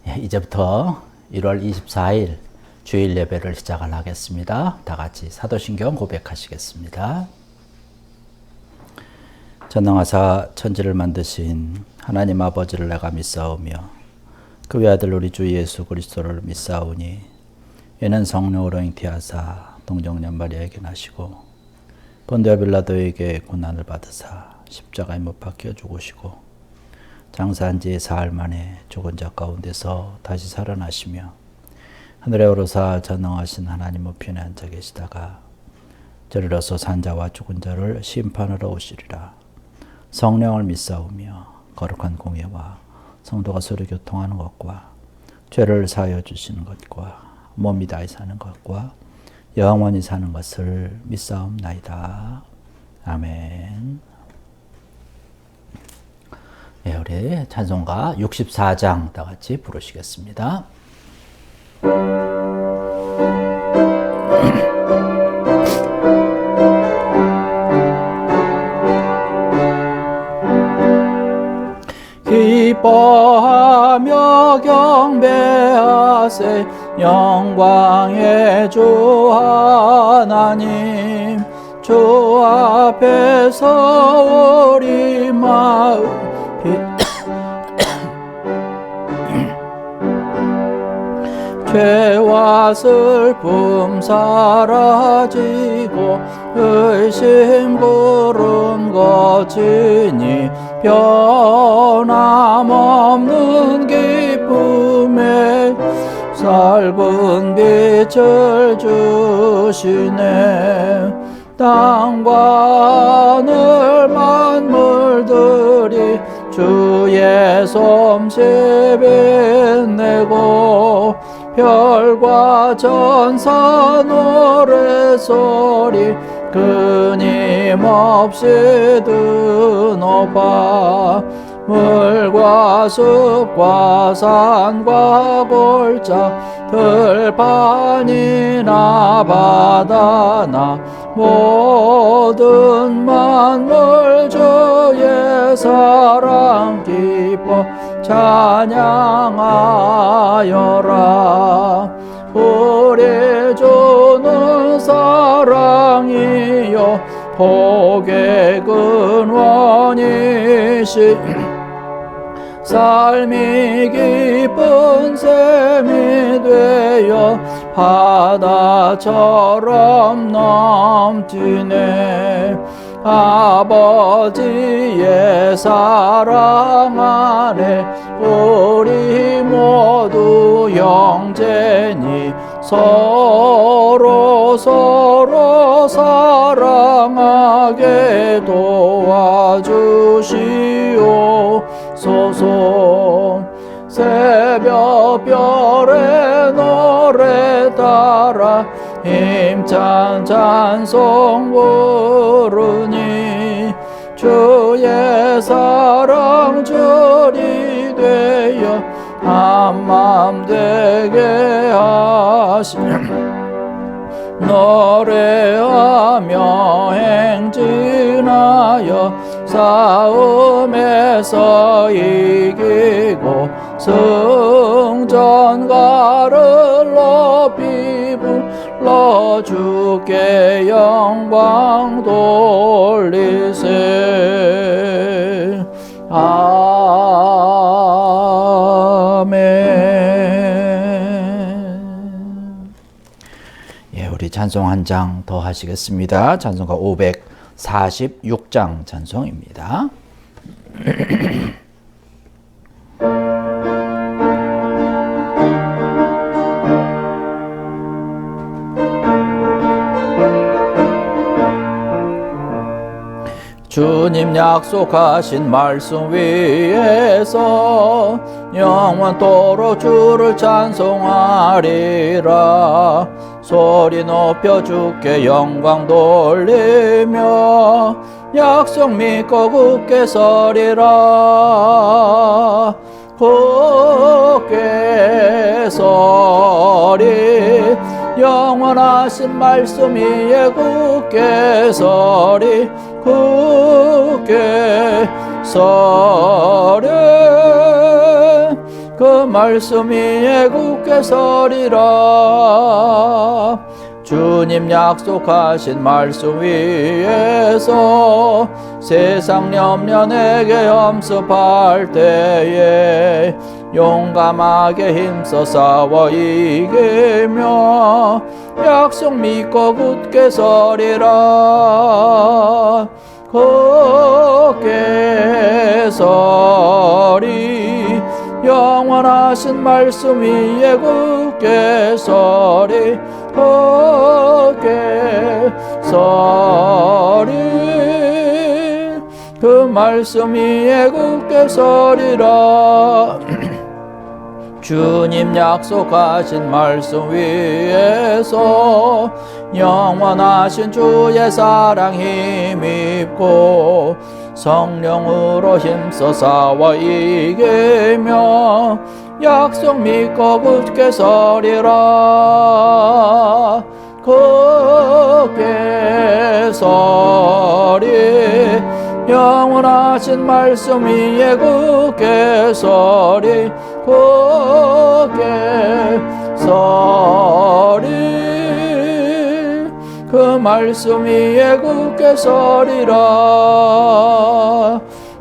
이제부터 1월 24일 주일 예배를 시작을 하겠습니다. 다 같이 사도신경 고백하시겠습니다. 전능하사 천지를 만드신 하나님 아버지를 내가 믿사오며 그 외아들 우리 주 예수 그리스도를 믿사오니 이는 성령으로 잉태하사 동정녀 마리아에게 나시고 본디오 빌라도에게 고난을 받으사 십자가에 못 박혀 죽으시고 장사한 지 사흘 만에 죽은 자 가운데서 다시 살아나시며 하늘에 오르사 전능하신 하나님 우편에 앉아 계시다가 저리로서 산 자와 죽은 자를 심판하러 오시리라. 성령을 믿사오며 거룩한 공예와 성도가 서로 교통하는 것과 죄를 사하여 주시는 것과 몸이 다히 사는 것과 영원히 사는 것을 믿사옵나이다. 아멘. 네, 우리 찬송가 64장 다 같이 부르시겠습니다. 기뻐하며 경배하세 영광의 주 하나님 주 앞에서 우리 마음 죄와 슬픔 사라지고 의심 구름 거치니 변함없는 기쁨에 살군 빛을 주시네. 땅과 하늘 만물들이 주의 솜씨 빛내고 별과 천사 노래소리 끊임없이 드높아 물과 숲과 산과 골짜 들판이나 바다나 모든 만물 주의 사랑 기뻐 찬양하여라. 우리 주는 사랑이요 복의 근원이시 삶이 기쁜 샘이 되어 바다처럼 넘치네. 아버지의 사랑 안에 우리 모두 형제니 서로 사랑하게 도와주시옵소서. 새벽별의 노래 따라 힘찬 찬송 부르니 주의 사랑 줄이 되어 한맘 되게 하시니 노래하며 행진하여 싸움에서 이기고 승전가를 높이 불러 주께 영광 돌리세. 아멘. 예, 우리 찬송 한 장 더 하시겠습니다. 찬송가 546장 찬송입니다. 주님 약속하신 말씀 위에서 영원토록 주를 찬송하리라. 소리 높여 주께 영광 돌리며 약속 믿고 굳게 서리라. 굳게 서리 영원하신 말씀 위에 굳게 서리 굳게 서리 그 말씀이 애굽게 서리라. 주님 약속하신 말씀 위에서 세상 염려 내게 엄습할 때에 용감하게 힘써 싸워 이기며 약속 믿고 굳게 서리라. 굳게 서리 영원하신 말씀 위에 굳게 서리. 굳게 서리 그 말씀 위에 굳게 서리라. 주님 약속하신 말씀 위에서 영원하신 주의 사랑 힘입고 성령으로 힘써 싸워 이기며 약속 믿고 굳게 서리라. 굳게 서리 영원하신 말씀 위에 굳게 서리. 굳게 서리 그 말씀 위에 굳게 서리라.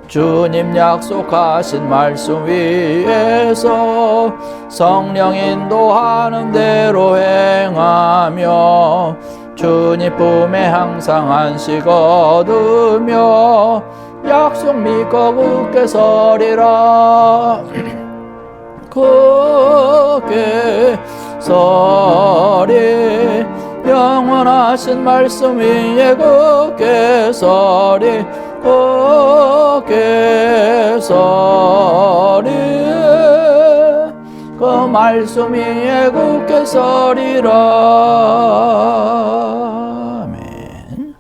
주님 약속하신 말씀 위에서 성령 인도하는 대로 행하며 주님 품에 항상 안식 얻으며 약속 믿고 굳게 서리라. 굳게 서리 영원하신 말씀 위에 굳게 서리. 굳게 서리 그 말씀 위에 굳게 서리라. 아멘.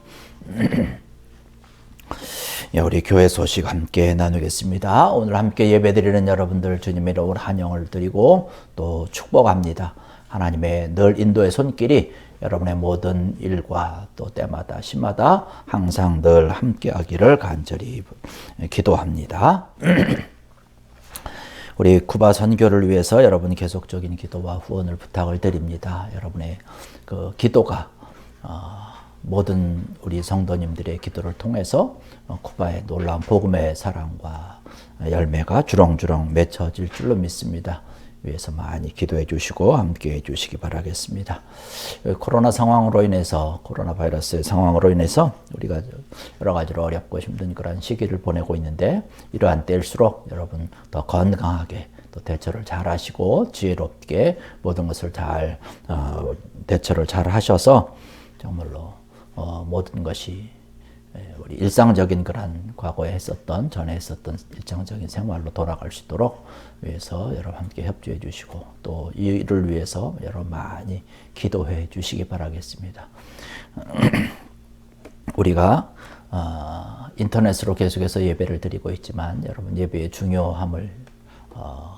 우리 교회 소식 함께 나누겠습니다. 오늘 함께 예배드리는 여러분들 주님의 이름으로 환영을 드리고 또 축복합니다. 하나님의 늘 인도의 손길이 여러분의 모든 일과 또 때마다 시마다 항상 늘 함께하기를 간절히 기도합니다. 우리 쿠바 선교를 위해서 여러분 계속적인 기도와 후원을 부탁을 드립니다. 여러분의 그 기도가 모든 우리 성도님들의 기도를 통해서 쿠바의 놀라운 복음의 사랑과 열매가 주렁주렁 맺혀질 줄로 믿습니다. 위해서 많이 기도해 주시고 함께 해 주시기 바라겠습니다. 코로나 상황으로 인해서, 코로나 바이러스의 상황으로 인해서 우리가 여러 가지로 어렵고 힘든 그런 시기를 보내고 있는데, 이러한 때일수록 여러분 더 건강하게 또 대처를 잘 하시고 지혜롭게 모든 것을 잘 대처를 잘 하셔서 정말로 모든 것이 우리 일상적인 그런 과거에 했었던, 전에 했었던 일상적인 생활로 돌아갈 수 있도록 위해서 여러분 함께 협조해 주시고 또 이를 위해서 여러분 많이 기도해 주시기 바라겠습니다. 우리가 인터넷으로 계속해서 예배를 드리고 있지만 여러분 예배의 중요함을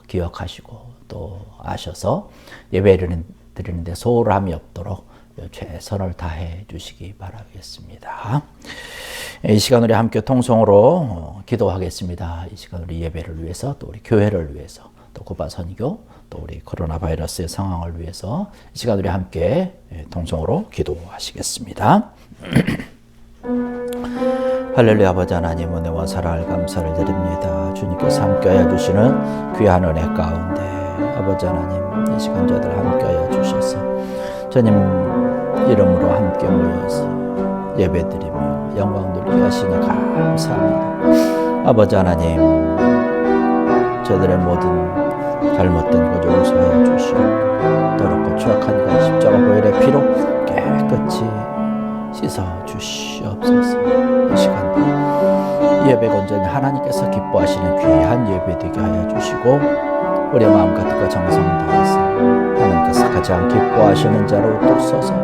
기억하시고 또 아셔서 예배를 드리는데 소홀함이 없도록 최선을 다해 주시기 바라겠습니다. 이 시간 우리 함께 통성으로 기도하겠습니다. 이 시간 우리 예배를 위해서, 또 우리 교회를 위해서, 또 쿠바 선교, 또 우리 코로나 바이러스의 상황을 위해서 이 시간 우리 함께 통성으로 기도하시겠습니다. 할렐루야. 아버지 하나님, 은혜와 사랑을 감사를 드립니다. 주님께서 함께하여 주시는 귀한 은혜 가운데 아버지 하나님, 이 시간 저들 함께하여 주셔서 주님 이름으로 함께 모여서 예배드리며 영광 돌리게 하시니 감사합니다. 아버지 하나님, 저들의 모든 잘못된 것 용서하여 주시고 더럽고 추악한 것 십자가 보혈의 피로 깨끗이 씻어 주시옵소서. 이 시간도 예배가 온전히 하나님께서 기뻐하시는 귀한 예배 되게 하여 주시고 우리의 마음 가득과 정성 다해서 하나님께서 가장 기뻐하시는 자로 또 서서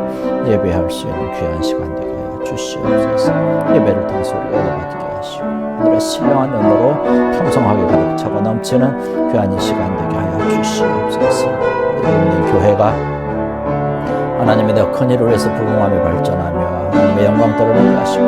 예배할 수 있는 귀한 시간 되게 하여 주시옵소서. 예배를 통해서 우리가 얻어받게 하시고 하늘의 신령한 은혜로 풍성하게 가득 차고 넘치는 귀한 이 시간 되게 하여 주시옵소서. 우리 있는 교회가 하나님의 더 큰 일을 위해서 부흥하며 발전하며 하나님의 영광 드러나게 하시고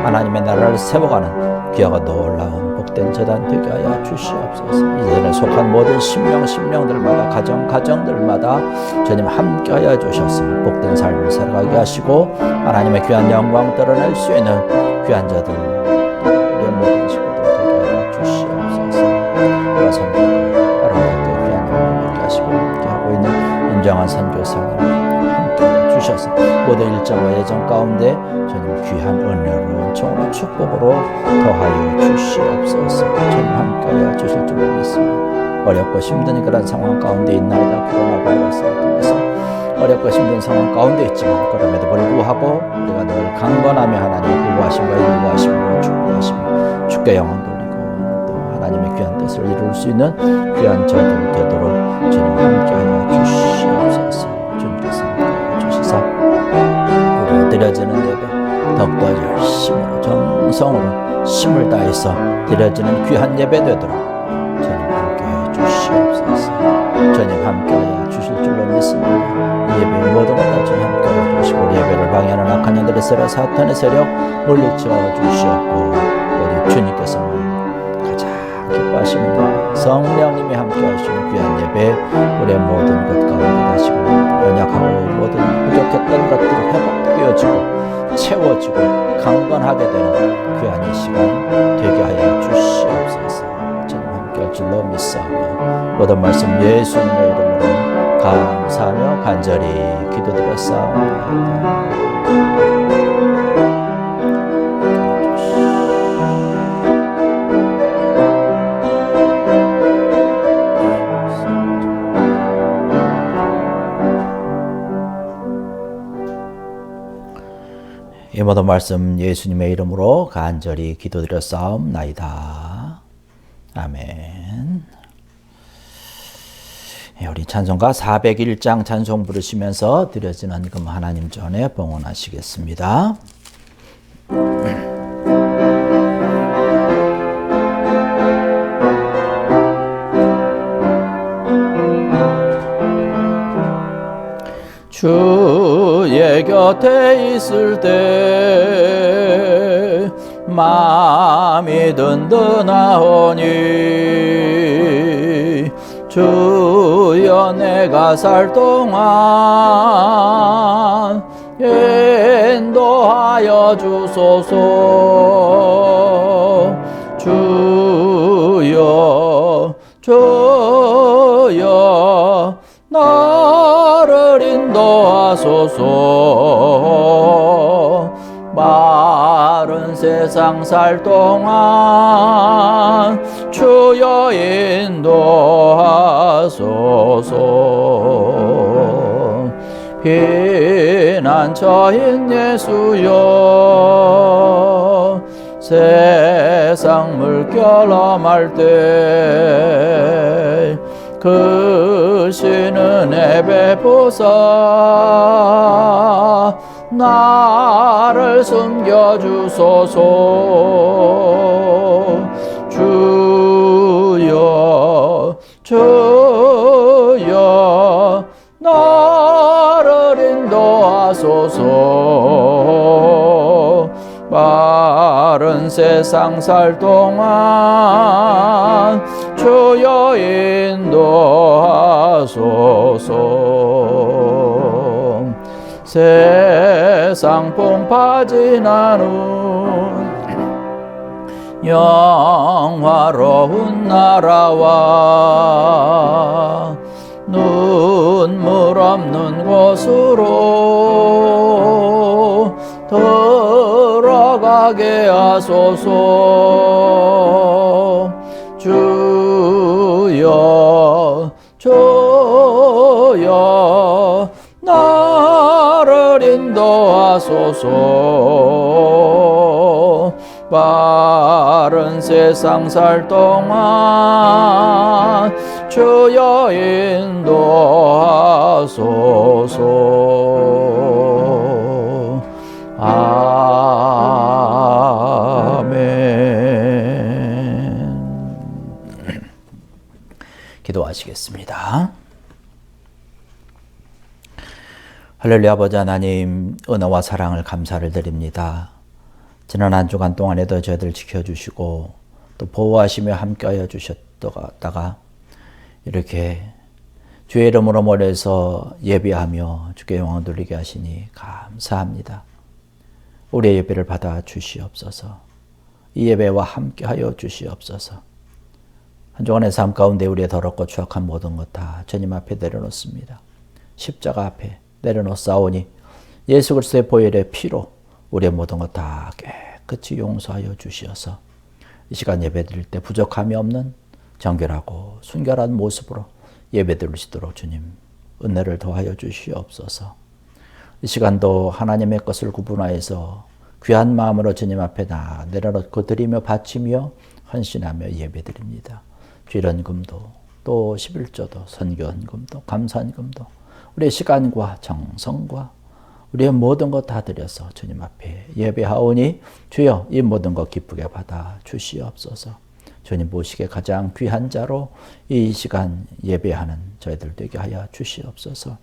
하나님의 나라를 세워가는 귀하고 놀라운 복된 재단 되게 하여 주시옵소서. 이전에 속한 모든 심령들마다 가정들마다 주님 함께 하여 주셔서 복된 삶을 살아가게 하시고 하나님의 귀한 영광 드러낼 수 있는 귀한 자들의 모든 식구들 되게 하여 주시옵소서. 우리가 선교를 아름답게 귀한 영광을 얻게 하시고 함께 하고 있는 인정한 선교사님 함께 하여 주셔서 모든 일정과 예정 가운데 주님 귀한 은혜로 은총으로 축복으로 더하여 주시옵소서. 주님 함께하여 주실 줄 믿습니다. 어렵고 힘든 그런 상황 가운데 있나이다. 코로나 바이러스를 통해서 어렵고 힘든 상황 가운데 있지만 그럼에도 불구하고 우리가 늘 강건하며 하나님의 구하심과 인도하심으로 축복하시며 주께 영광 돌리고 또 하나님의 귀한 뜻을 이룰 수 있는 귀한 저들 되도록 주님 함께하여 주시옵소서. 주님께서 함께하여 주시사 우리가 드려지는 예배 더욱더 열심으로 정성으로 힘을 다해서 드려지는 귀한 예배 되도록 주님 함께해 주시옵소서. 주님 함께하여 주실 줄로 믿습니다. 이 예배의 모든 것 주님 함께하여 주시고 우리 예배를 방해하는 악한 영들의 세력 사탄의 세력 물리쳐 주시옵고 우리 주님께서만 가장 기뻐하시는 성령님이 함께하시는 귀한 예배 우리의 모든 것 가운데 다시고 연약하고 모든 부족했던 것들이 회복되어지고 채워지고 강건하게 되는 귀한 이 시간 되게 하여 주시옵소서. 주님 함께할 줄로 믿사오며 모든 말씀 예수님의 이름으로 감사하며 간절히 기도드렸사옵나이다. 이 모든 말씀 예수님의 이름으로 간절히 기도드렸사옵나이다. 아멘. 우리 찬송가 401장 찬송 부르시면서 드려지는 금 하나님 전에 봉헌하시겠습니다. 주의 곁에 있을 때 마음이 든든하오니 주여 내가 살 동안 인도하여 주소서. 주여 나를 인도하소서. 마른 세상 살 동안 주여 인도하소서. 피난처인 예수여 세상 물결 엄할 때 그 신은 베푸사 나를 숨겨주소서. 주여 나를 인도하소서. 마른 세상 살 동안 주여 인도하소서. 세상 풍파진 않은 영화로운 나라와 눈물 없는 곳으로 들어가게 하소서. 주여 나를 인도하소서. 바른 세상 살 동안 주여 인도하소서. 아멘. 기도하시겠습니다. 할렐루야. 아버지 하나님, 은혜와 사랑을 감사를 드립니다. 지난 한 주간 동안에도 저희들 지켜주시고 또 보호하시며 함께하여 주셨다가 이렇게 주의 이름으로 모여서 예배하며 주께 영광 돌리게 하시니 감사합니다. 우리의 예배를 받아 주시옵소서. 이 예배와 함께하여 주시옵소서. 한 주간의 삶 가운데 우리의 더럽고 추악한 모든 것 다 주님 앞에 내려놓습니다. 십자가 앞에 내려놓사오니 예수 그리스도의 보혈의 피로 우리의 모든 것 다 깨끗이 용서하여 주시어서 이 시간 예배드릴 때 부족함이 없는 정결하고 순결한 모습으로 예배드릴 수 있도록 주님 은혜를 더하여 주시옵소서. 이 시간도 하나님의 것을 구분하여서 귀한 마음으로 주님 앞에 다 내려놓고 드리며 바치며 헌신하며 예배드립니다. 주일헌금도 또 11조도 선교헌금도 감사헌금도 우리의 시간과 정성과 우리의 모든 것 다 드려서 주님 앞에 예배하오니 주여 이 모든 것 기쁘게 받아 주시옵소서. 주님 보시기에 가장 귀한 자로 이 시간 예배하는 저희들 되게 하여 주시옵소서.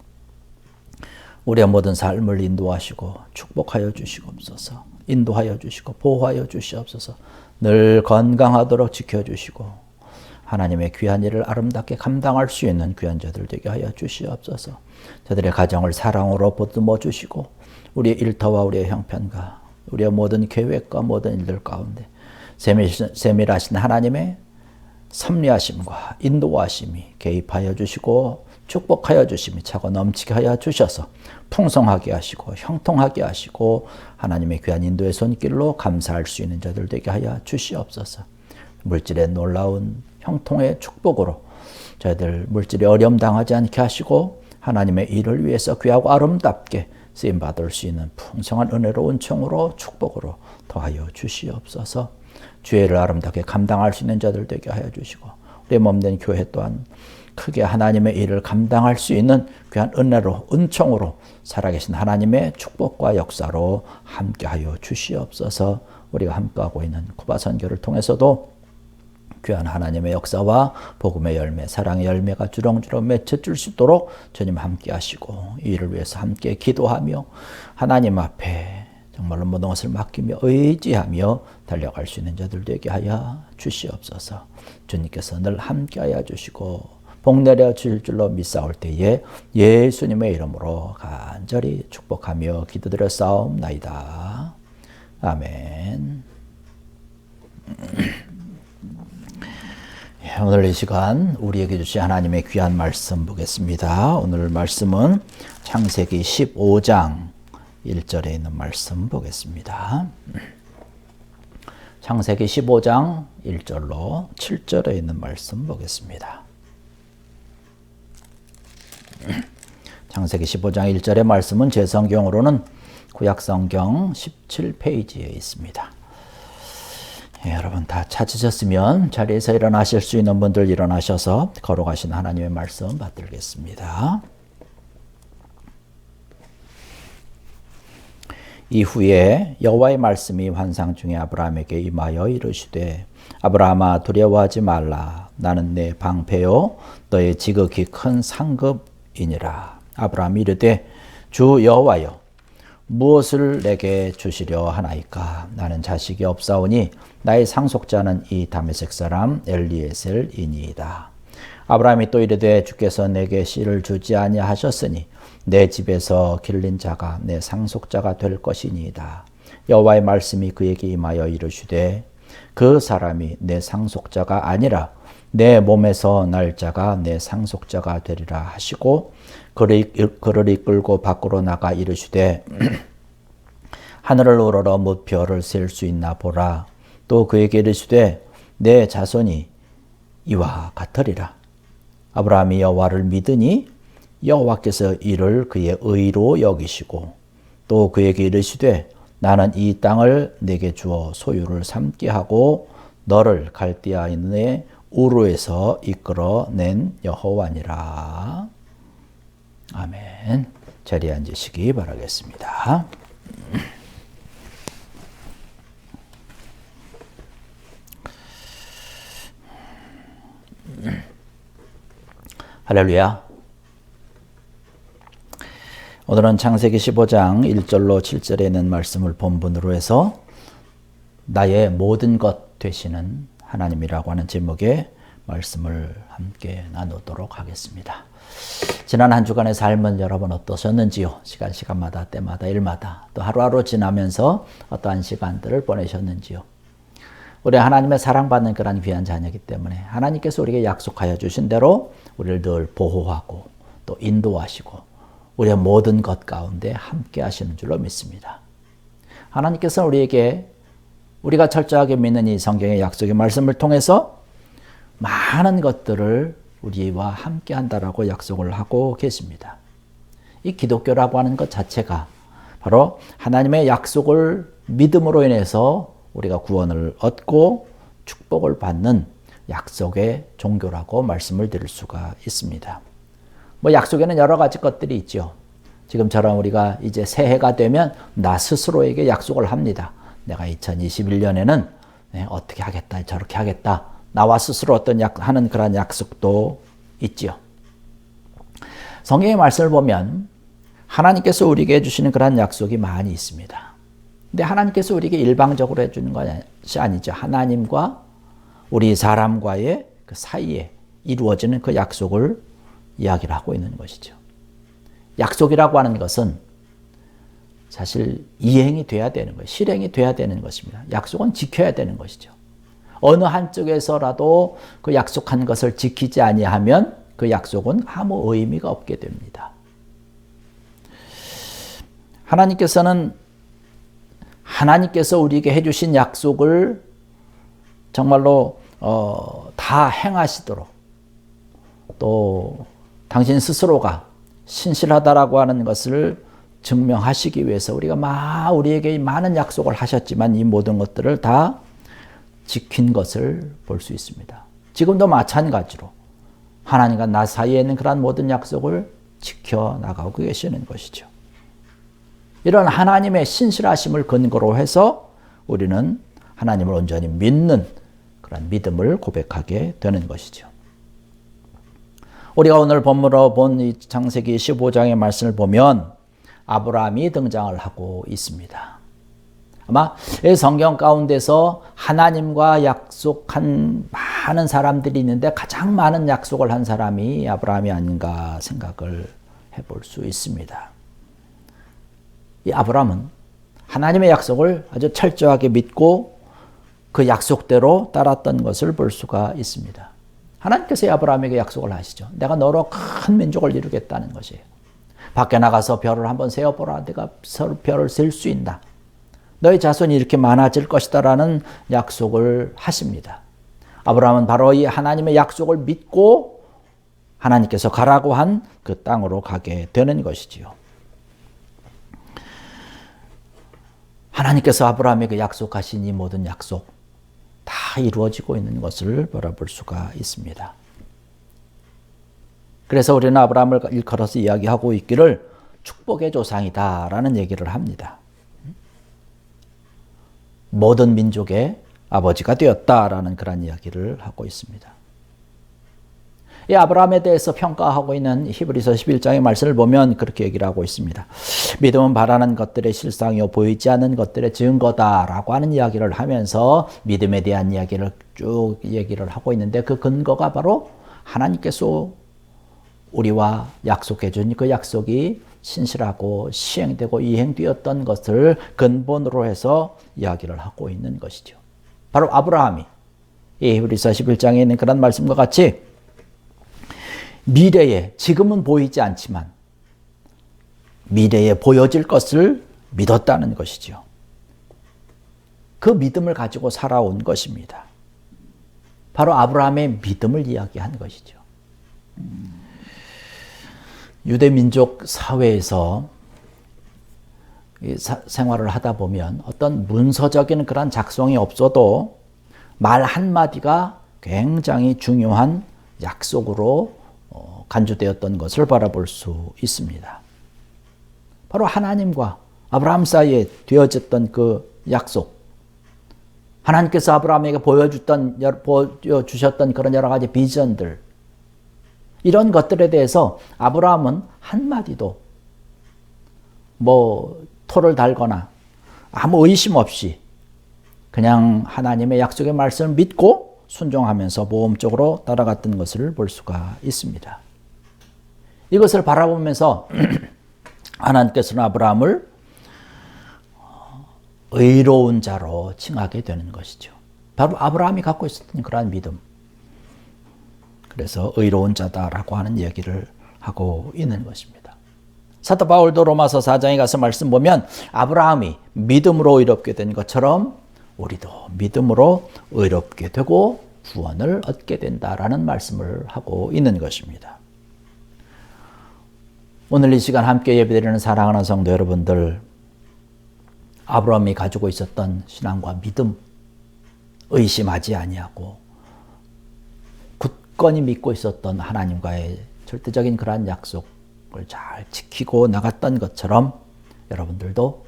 우리의 모든 삶을 인도하시고 축복하여 주시옵소서. 인도하여 주시고 보호하여 주시옵소서. 늘 건강하도록 지켜주시고 하나님의 귀한 일을 아름답게 감당할 수 있는 귀한 자들 되게 하여 주시옵소서. 저들의 가정을 사랑으로 보듬어 주시고 우리의 일터와 우리의 형편과 우리의 모든 계획과 모든 일들 가운데 세밀하신 하나님의 섭리하심과 인도하심이 개입하여 주시고 축복하여 주심이 차고 넘치게 하여 주셔서 풍성하게 하시고 형통하게 하시고 하나님의 귀한 인도의 손길로 감사할 수 있는 자들 되게 하여 주시옵소서. 물질의 놀라운 형통의 축복으로 저희들 물질에 어려움 당하지 않게 하시고 하나님의 일을 위해서 귀하고 아름답게 쓰임받을 수 있는 풍성한 은혜로운 은총으로 축복으로 더하여 주시옵소서. 주의를 아름답게 감당할 수 있는 자들 되게 하여 주시고 우리의 몸된 교회 또한 크게 하나님의 일을 감당할 수 있는 귀한 은혜로 은총으로 살아계신 하나님의 축복과 역사로 함께하여 주시옵소서. 우리가 함께하고 있는 쿠바 선교를 통해서도 귀한 하나님의 역사와 복음의 열매, 사랑의 열매가 주렁주렁 맺혀질 수 있도록 주님 함께 하시고 이 일을 위해서 함께 기도하며 하나님 앞에 정말로 모든 것을 맡기며 의지하며 달려갈 수 있는 자들 되게 하여 주시옵소서. 주님께서 늘 함께 하여 주시고 복 내려 주실 줄로 믿사올 때에 예수님의 이름으로 간절히 축복하며 기도드려 싸움나이다. 아멘. 오늘 이 시간 우리에게 주신 하나님의 귀한 말씀 보겠습니다. 오늘 말씀은 창세기 15장 1절에 있는 말씀 보겠습니다. 창세기 15장 1절로 7절에 있는 말씀 보겠습니다. 창세기 15장 1절의 말씀은 제 성경으로는 구약성경 17페이지에 있습니다. 여러분 다 찾으셨으면 자리에서 일어나실 수 있는 분들 일어나셔서 걸어가신 하나님의 말씀 받들겠습니다. 이후에 여호와의 말씀이 환상 중에 아브라함에게 임하여 이르시되 아브라함아 두려워하지 말라. 나는 내 방패요 너의 지극히 큰 상급이니라. 아브라함이 이르되 주 여호와여 무엇을 내게 주시려 하나이까? 나는 자식이 없사오니 나의 상속자는 이 다메섹 사람 엘리에셀이니이다. 아브라함이 또 이르되 주께서 내게 씨를 주지 아니하셨으니 내 집에서 길린 자가 내 상속자가 될 것이니이다. 여호와의 말씀이 그에게 임하여 이르시되 그 사람이 내 상속자가 아니라 내 몸에서 날 자가 내 상속자가 되리라 하시고 그를 이끌고 밖으로 나가 이르시되 하늘을 우러러 뭇 별을 셀 수 있나 보라. 또 그에게 이르시되 내 자손이 이와 같으리라. 아브라함이 여호와를 믿으니 여호와께서 이를 그의 의로 여기시고 또 그에게 이르시되 나는 이 땅을 내게 주어 소유를 삼게 하고 너를 갈대아인의 우르에서 이끌어낸 여호와니라. 아멘. 자리에 앉으시기 바라겠습니다. 할렐루야. 오늘은 창세기 15장 1절로 7절에 있는 말씀을 본문으로 해서 나의 모든 것 되시는 하나님이라고 하는 제목의 말씀을 함께 나누도록 하겠습니다. 지난 한 주간의 삶은 여러분 어떠셨는지요? 시간마다 때마다 일마다 또 하루하루 지나면서 어떠한 시간들을 보내셨는지요? 우리 하나님의 사랑받는 그런 귀한 자녀이기 때문에 하나님께서 우리에게 약속하여 주신 대로 우리를 늘 보호하고 또 인도하시고 우리의 모든 것 가운데 함께 하시는 줄로 믿습니다. 하나님께서 우리에게 우리가 철저하게 믿는 이 성경의 약속의 말씀을 통해서 많은 것들을 우리와 함께 한다라고 약속을 하고 계십니다. 이 기독교라고 하는 것 자체가 바로 하나님의 약속을 믿음으로 인해서 우리가 구원을 얻고 축복을 받는 약속의 종교라고 말씀을 드릴 수가 있습니다. 약속에는 여러 가지 것들이 있죠. 지금처럼 우리가 이제 새해가 되면 나 스스로에게 약속을 합니다. 내가 2021년에는 어떻게 하겠다, 저렇게 하겠다. 나와 스스로 하는 그런 약속도 있지요. 성경의 말씀을 보면 하나님께서 우리에게 해주시는 그런 약속이 많이 있습니다. 근데 하나님께서 우리에게 일방적으로 해주는 것이 아니죠. 하나님과 우리 사람과의 그 사이에 이루어지는 그 약속을 이야기를 하고 있는 것이죠. 약속이라고 하는 것은 사실 이행이 돼야 되는 거예요. 실행이 돼야 되는 것입니다. 약속은 지켜야 되는 것이죠. 어느 한쪽에서라도 그 약속한 것을 지키지 아니하면 그 약속은 아무 의미가 없게 됩니다. 하나님께서 우리에게 해주신 약속을 정말로 다 행하시도록 또 당신 스스로가 신실하다라고 하는 것을 증명하시기 위해서 우리에게 많은 약속을 하셨지만 이 모든 것들을 다 지킨 것을 볼 수 있습니다. 지금도 마찬가지로 하나님과 나 사이에 있는 그런 모든 약속을 지켜나가고 계시는 것이죠. 이런 하나님의 신실하심을 근거로 해서 우리는 하나님을 온전히 믿는 그런 믿음을 고백하게 되는 것이죠. 우리가 오늘 본문으로 본 이 창세기 15장의 말씀을 보면 아브라함이 등장을 하고 있습니다. 아마 이 성경 가운데서 하나님과 약속한 많은 사람들이 있는데 가장 많은 약속을 한 사람이 아브라함이 아닌가 생각을 해볼 수 있습니다. 이 아브라함은 하나님의 약속을 아주 철저하게 믿고 그 약속대로 따랐던 것을 볼 수가 있습니다. 하나님께서 아브라함에게 약속을 하시죠. 내가 너로 큰 민족을 이루겠다는 것이에요. 밖에 나가서 별을 한번 세어보라. 내가 별을 셀 수 있다. 너의 자손이 이렇게 많아질 것이다 라는 약속을 하십니다. 아브라함은 바로 이 하나님의 약속을 믿고 하나님께서 가라고 한 그 땅으로 가게 되는 것이지요. 하나님께서 아브라함에게 약속하신 이 모든 약속 다 이루어지고 있는 것을 바라볼 수가 있습니다. 그래서 우리는 아브라함을 일컬어서 이야기하고 있기를 축복의 조상이다 라는 얘기를 합니다. 모든 민족의 아버지가 되었다라는 그런 이야기를 하고 있습니다. 이 아브라함에 대해서 평가하고 있는 히브리서 11장의 말씀을 보면 그렇게 얘기를 하고 있습니다. 믿음은 바라는 것들의 실상이요 보이지 않는 것들의 증거다라고 하는 이야기를 하면서 믿음에 대한 이야기를 쭉 얘기를 하고 있는데 그 근거가 바로 하나님께서 우리와 약속해 준 그 약속이 신실하고 시행되고 이행되었던 것을 근본으로 해서 이야기를 하고 있는 것이죠. 바로 아브라함이 이 히브리서 11장에 있는 그런 말씀과 같이 미래에 지금은 보이지 않지만 미래에 보여질 것을 믿었다는 것이죠. 그 믿음을 가지고 살아온 것입니다. 바로 아브라함의 믿음을 이야기한 것이죠. 유대민족 사회에서 생활을 하다 보면 어떤 문서적인 그런 작성이 없어도 말 한마디가 굉장히 중요한 약속으로 간주되었던 것을 바라볼 수 있습니다. 바로 하나님과 아브라함 사이에 되어졌던 그 약속, 하나님께서 아브라함에게 보여주셨던 그런 여러 가지 비전들, 이런 것들에 대해서 아브라함은 한마디도 토를 달거나 아무 의심 없이 그냥 하나님의 약속의 말씀을 믿고 순종하면서 모험적으로 따라갔던 것을 볼 수가 있습니다. 이것을 바라보면서 하나님께서는 아브라함을 의로운 자로 칭하게 되는 것이죠. 바로 아브라함이 갖고 있었던 그러한 믿음. 그래서 의로운 자다라고 하는 얘기를 하고 있는 것입니다. 사도 바울도 로마서 4장에 가서 말씀 보면 아브라함이 믿음으로 의롭게 된 것처럼 우리도 믿음으로 의롭게 되고 구원을 얻게 된다라는 말씀을 하고 있는 것입니다. 오늘 이 시간 함께 예배드리는 사랑하는 성도 여러분들, 아브라함이 가지고 있었던 신앙과 믿음, 의심하지 아니하고 굳건히 믿고 있었던 하나님과의 절대적인 그러한 약속을 잘 지키고 나갔던 것처럼 여러분들도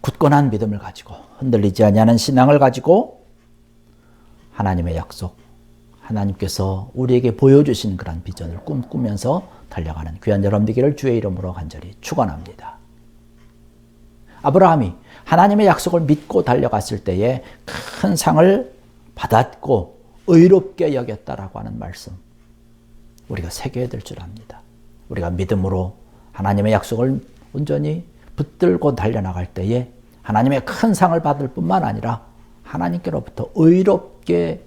굳건한 믿음을 가지고 흔들리지 아니하는 신앙을 가지고 하나님의 약속, 하나님께서 우리에게 보여주신 그런 비전을 꿈꾸면서 달려가는 귀한 여러분 되기를 주의 이름으로 간절히 축원합니다. 아브라함이 하나님의 약속을 믿고 달려갔을 때에 큰 상을 받았고 의롭게 여겼다라고 하는 말씀, 우리가 새겨야 될 줄 압니다. 우리가 믿음으로 하나님의 약속을 온전히 붙들고 달려나갈 때에 하나님의 큰 상을 받을 뿐만 아니라 하나님께로부터 의롭게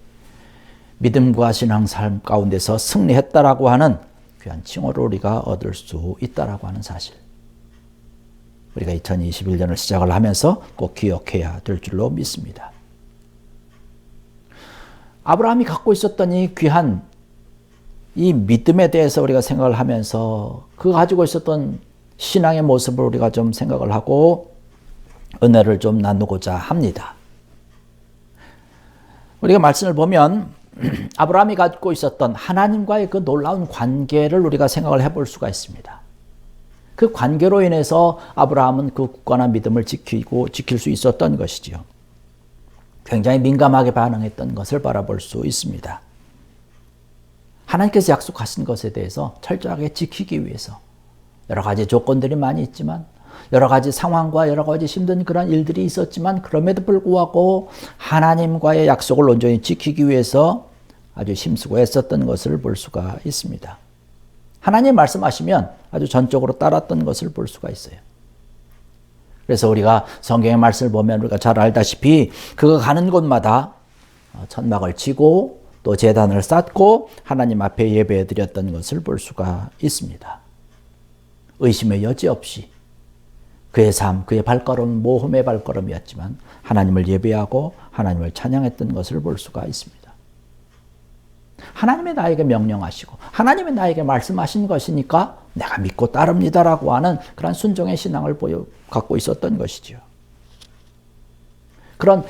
믿음과 신앙 삶 가운데서 승리했다라고 하는 귀한 칭호를 우리가 얻을 수 있다라고 하는 사실, 우리가 2021년을 시작을 하면서 꼭 기억해야 될 줄로 믿습니다. 아브라함이 갖고 있었던 이 귀한 이 믿음에 대해서 우리가 생각을 하면서 그 가지고 있었던 신앙의 모습을 우리가 좀 생각을 하고 은혜를 좀 나누고자 합니다. 우리가 말씀을 보면 아브라함이 갖고 있었던 하나님과의 그 놀라운 관계를 우리가 생각을 해볼 수가 있습니다. 그 관계로 인해서 아브라함은 그 굳건한 믿음을 지킬 수 있었던 것이지요. 굉장히 민감하게 반응했던 것을 바라볼 수 있습니다. 하나님께서 약속하신 것에 대해서 철저하게 지키기 위해서 여러 가지 조건들이 많이 있지만, 여러 가지 상황과 여러 가지 힘든 그런 일들이 있었지만, 그럼에도 불구하고 하나님과의 약속을 온전히 지키기 위해서 아주 힘쓰고 애썼던 것을 볼 수가 있습니다. 하나님 말씀하시면 아주 전적으로 따랐던 것을 볼 수가 있어요. 그래서 우리가 성경의 말씀을 보면 우리가 잘 알다시피 그가 가는 곳마다 천막을 치고 또 제단을 쌓고 하나님 앞에 예배해 드렸던 것을 볼 수가 있습니다. 의심의 여지 없이 그의 삶, 그의 발걸음은 모험의 발걸음이었지만 하나님을 예배하고 하나님을 찬양했던 것을 볼 수가 있습니다. 하나님이 나에게 명령하시고 하나님이 나에게 말씀하신 것이니까 내가 믿고 따릅니다라고 하는 그런 순종의 신앙을 갖고 있었던 것이죠.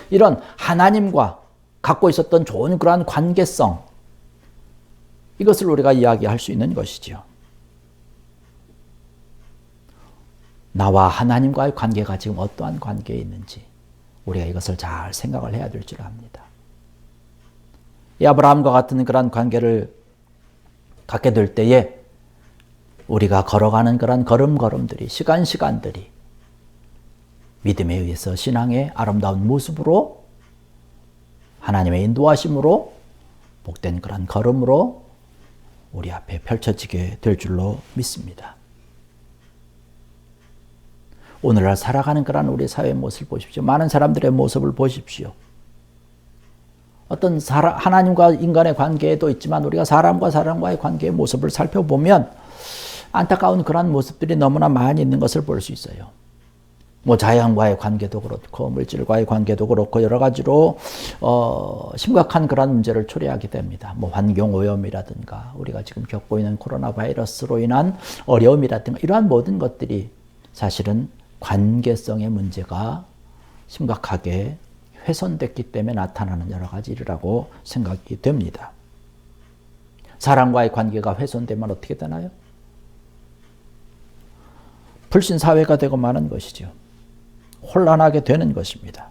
이런 하나님과 갖고 있었던 좋은 그러한 관계성, 이것을 우리가 이야기할 수 있는 것이죠. 나와 하나님과의 관계가 지금 어떠한 관계에 있는지 우리가 이것을 잘 생각을 해야 될 줄 압니다. 이 아브라함과 같은 그런 관계를 갖게 될 때에 우리가 걸어가는 그런 걸음걸음들이, 시간들이 믿음에 의해서 신앙의 아름다운 모습으로 하나님의 인도하심으로 복된 그런 걸음으로 우리 앞에 펼쳐지게 될 줄로 믿습니다. 오늘날 살아가는 그런 우리 사회의 모습을 보십시오. 많은 사람들의 모습을 보십시오. 어떤 하나님과 인간의 관계도 있지만 우리가 사람과 사람과의 관계의 모습을 살펴보면 안타까운 그런 모습들이 너무나 많이 있는 것을 볼 수 있어요. 자연과의 관계도 그렇고 물질과의 관계도 그렇고 여러 가지로 심각한 그런 문제를 초래하게 됩니다. 환경오염이라든가 우리가 지금 겪고 있는 코로나 바이러스로 인한 어려움이라든가 이러한 모든 것들이 사실은 관계성의 문제가 심각하게 훼손됐기 때문에 나타나는 여러 가지 일이라고 생각이 됩니다. 사람과의 관계가 훼손되면 어떻게 되나요? 불신사회가 되고 마는 것이죠. 혼란하게 되는 것입니다.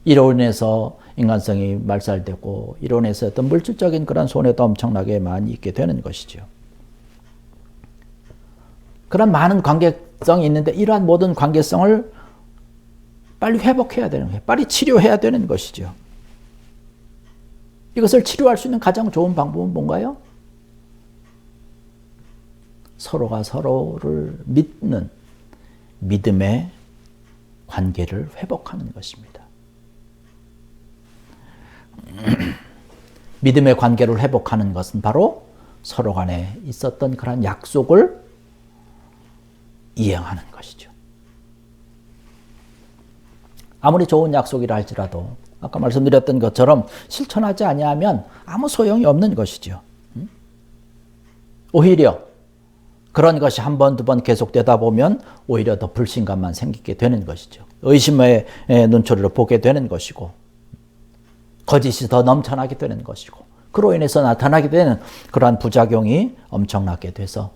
이로 인해서 인간성이 말살되고 이로 인해서 어떤 물질적인 그런 손해도 엄청나게 많이 있게 되는 것이죠. 그런 많은 관계성이 있는데 이러한 모든 관계성을 빨리 회복해야 되는 거예요. 빨리 치료해야 되는 것이죠. 이것을 치료할 수 있는 가장 좋은 방법은 뭔가요? 서로가 서로를 믿는 믿음의 관계를 회복하는 것입니다. 믿음의 관계를 회복하는 것은 바로 서로 간에 있었던 그런 약속을 이행하는 것이죠. 아무리 좋은 약속이라 할지라도 아까 말씀드렸던 것처럼 실천하지 아니하면 아무 소용이 없는 것이죠. 오히려 그런 것이 한 번, 두 번 계속되다 보면 오히려 더 불신감만 생기게 되는 것이죠. 의심의 눈초리로 보게 되는 것이고 거짓이 더 넘쳐나게 되는 것이고 그로 인해서 나타나게 되는 그러한 부작용이 엄청나게 돼서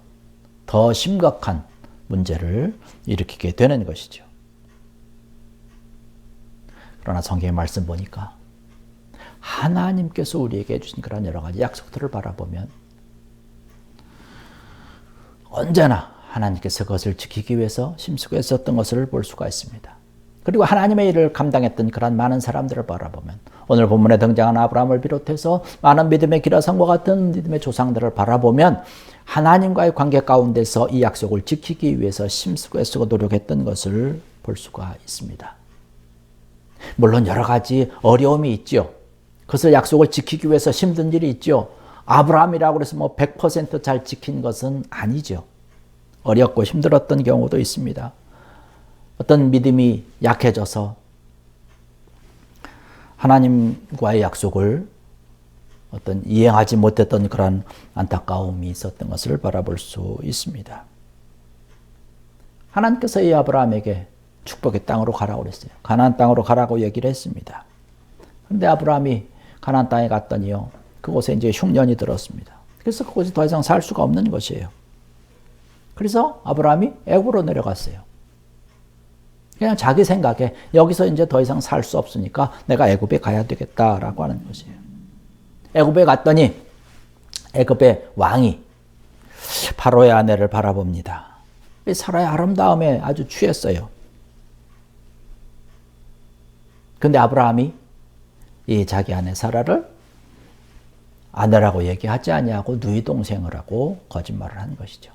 더 심각한 문제를 일으키게 되는 것이죠. 그러나 성경의 말씀 보니까 하나님께서 우리에게 해주신 그런 여러 가지 약속들을 바라보면 언제나 하나님께서 그것을 지키기 위해서 심수고 애썼던 것을 볼 수가 있습니다. 그리고 하나님의 일을 감당했던 그런 많은 사람들을 바라보면 오늘 본문에 등장한 아브라함을 비롯해서 많은 믿음의 기라성과 같은 믿음의 조상들을 바라보면 하나님과의 관계 가운데서 이 약속을 지키기 위해서 심쓰고 애쓰고 노력했던 것을 볼 수가 있습니다. 물론 여러 가지 어려움이 있죠. 그것을 약속을 지키기 위해서 힘든 일이 있죠. 아브라함이라고 해서 100% 잘 지킨 것은 아니죠. 어렵고 힘들었던 경우도 있습니다. 어떤 믿음이 약해져서 하나님과의 약속을 어떤 이행하지 못했던 그런 안타까움이 있었던 것을 바라볼 수 있습니다. 하나님께서 이 아브라함에게 축복의 땅으로 가라고 그랬어요. 가나안 땅으로 가라고 얘기를 했습니다. 그런데 아브라함이 가나안 땅에 갔더니요. 그곳에 이제 흉년이 들었습니다. 그래서 그곳에 더 이상 살 수가 없는 것이에요. 그래서 아브라함이 애굽으로 내려갔어요. 그냥 자기 생각에 여기서 이제 더 이상 살 수 없으니까 내가 애굽에 가야 되겠다라고 하는 것이에요. 애굽에 갔더니 애굽의 왕이 바로의 아내를 바라봅니다. 사라의 아름다움에 아주 취했어요. 근데 아브라함이 이 자기 아내 사라를 아내라고 얘기하지 아니하고 누이 동생을 하고 거짓말을 한 것이죠.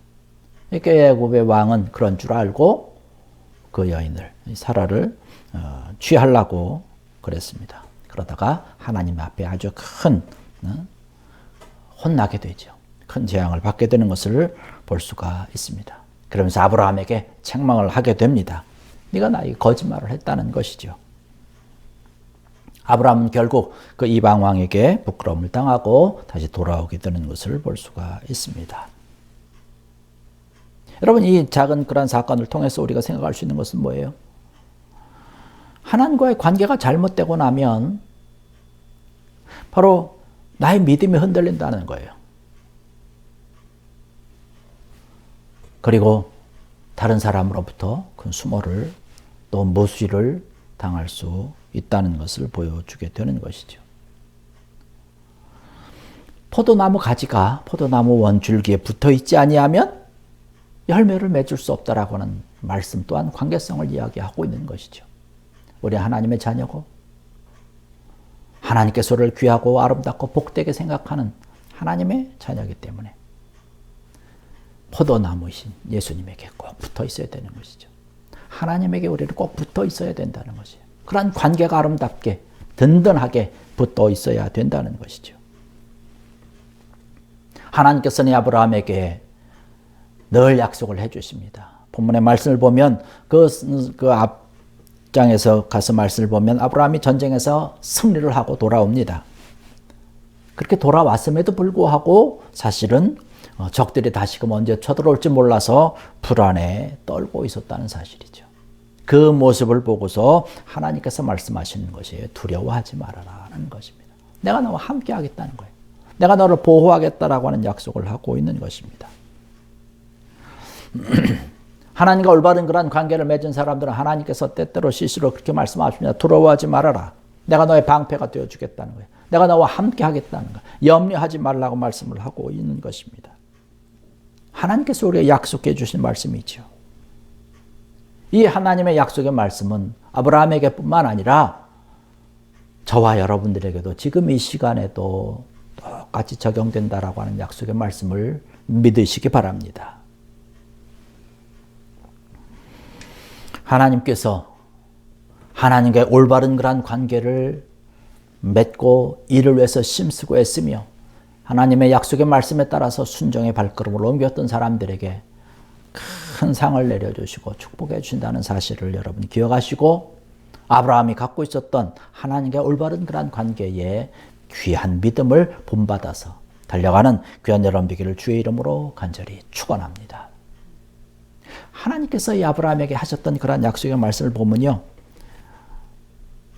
이렇게 애굽의 왕은 그런 줄 알고 그 여인을 사라를 취하려고 그랬습니다. 그러다가 하나님 앞에 아주 큰 혼나게 되죠. 큰 재앙을 받게 되는 것을 볼 수가 있습니다. 그러면서 아브라함에게 책망을 하게 됩니다. 네가 나에게 거짓말을 했다는 것이죠. 아브라함은 결국 그 이방 왕에게 부끄러움을 당하고 다시 돌아오게 되는 것을 볼 수가 있습니다. 여러분, 이 작은 그런 사건을 통해서 우리가 생각할 수 있는 것은 뭐예요? 하나님과의 관계가 잘못되고 나면 바로 나의 믿음이 흔들린다는 거예요. 그리고 다른 사람으로부터 큰 수모를 또 무시를 당할 수 있다는 것을 보여주게 되는 것이죠. 포도나무 가지가 포도나무 원줄기에 붙어 있지 아니하면 열매를 맺을 수 없다라고 하는 말씀 또한 관계성을 이야기하고 있는 것이죠. 우리 하나님의 자녀고 하나님께서 우리를 귀하고 아름답고 복되게 생각하는 하나님의 자녀이기 때문에 포도나무이신 예수님에게 꼭 붙어 있어야 되는 것이죠. 하나님에게 우리를 꼭 붙어 있어야 된다는 것이에요. 그런 관계가 아름답게 든든하게 붙어 있어야 된다는 것이죠. 하나님께서는 아브라함에게 늘 약속을 해주십니다. 본문의 말씀을 보면 그 앞장에서 가서 말씀을 보면 아브라함이 전쟁에서 승리를 하고 돌아옵니다. 그렇게 돌아왔음에도 불구하고 사실은 적들이 다시금 언제 쳐들어올지 몰라서 불안에 떨고 있었다는 사실이죠. 그 모습을 보고서 하나님께서 말씀하시는 것이에요. 두려워하지 말아라는 것입니다. 내가 너와 함께 하겠다는 거예요. 내가 너를 보호하겠다라고 하는 약속을 하고 있는 것입니다. 하나님과 올바른 그런 관계를 맺은 사람들은 하나님께서 때때로 시시로 그렇게 말씀하십니다. 두려워하지 말아라. 내가 너의 방패가 되어주겠다는 거예요. 내가 너와 함께 하겠다는 거예요. 염려하지 말라고 말씀을 하고 있는 것입니다. 하나님께서 우리에게 약속해 주신 말씀이죠. 이 하나님의 약속의 말씀은 아브라함에게 뿐만 아니라 저와 여러분들에게도 지금 이 시간에도 똑같이 적용된다라고 하는 약속의 말씀을 믿으시기 바랍니다. 하나님께서 하나님과의 올바른 그런 관계를 맺고 이를 위해서 힘쓰고 애쓰며 하나님의 약속의 말씀에 따라서 순종의 발걸음을 옮겼던 사람들에게 큰 상을 내려주시고 축복해 주신다는 사실을 여러분 기억하시고 아브라함이 갖고 있었던 하나님과 올바른 그런 관계에 귀한 믿음을 본받아서 달려가는 귀한 여러분 되기를 주의 이름으로 간절히 축원합니다. 하나님께서 이 아브라함에게 하셨던 그런 약속의 말씀을 보면요,